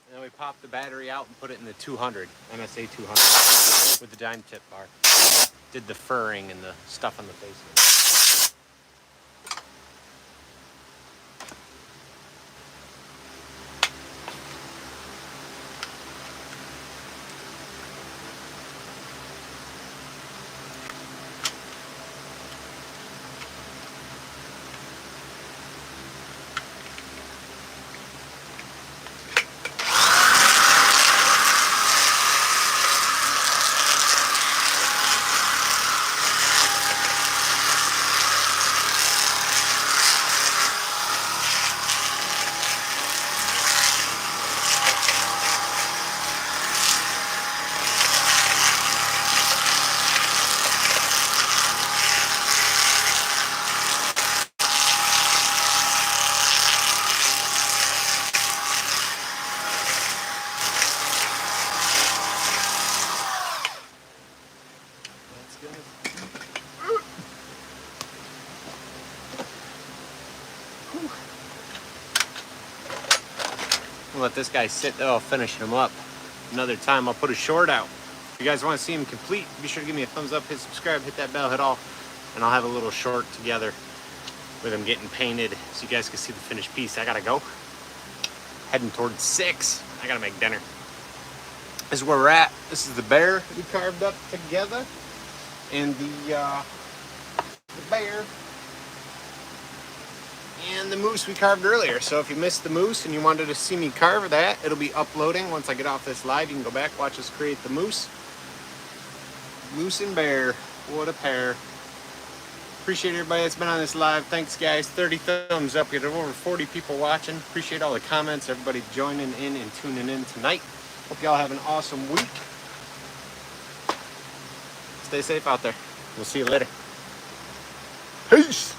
And then we popped the battery out and put it in the 200, MSA 200, with the dime tip bar. Did the furring and the stuff on the face. I'll let this guy sit there. I'll finish him up another time. I'll put a short out. If you guys want to see him complete, be sure to give me a thumbs up, hit subscribe, hit that bell, hit all, and I'll have a little short together with him getting painted so you guys can see the finished piece. I gotta go. Heading towards 6. I gotta make dinner. This is where we're at. This is the bear we carved up together, and the bear and the moose we carved earlier. So if you missed the moose and you wanted to see me carve that, it'll be uploading once I get off this live. You can go back, watch us create the moose. Moose and bear, what a pair. Appreciate everybody that's been on this live. Thanks guys, 30 thumbs up. We have over 40 people watching. Appreciate all the comments, everybody joining in and tuning in tonight. Hope y'all have an awesome week. Stay safe out there. We'll see you later. Peace.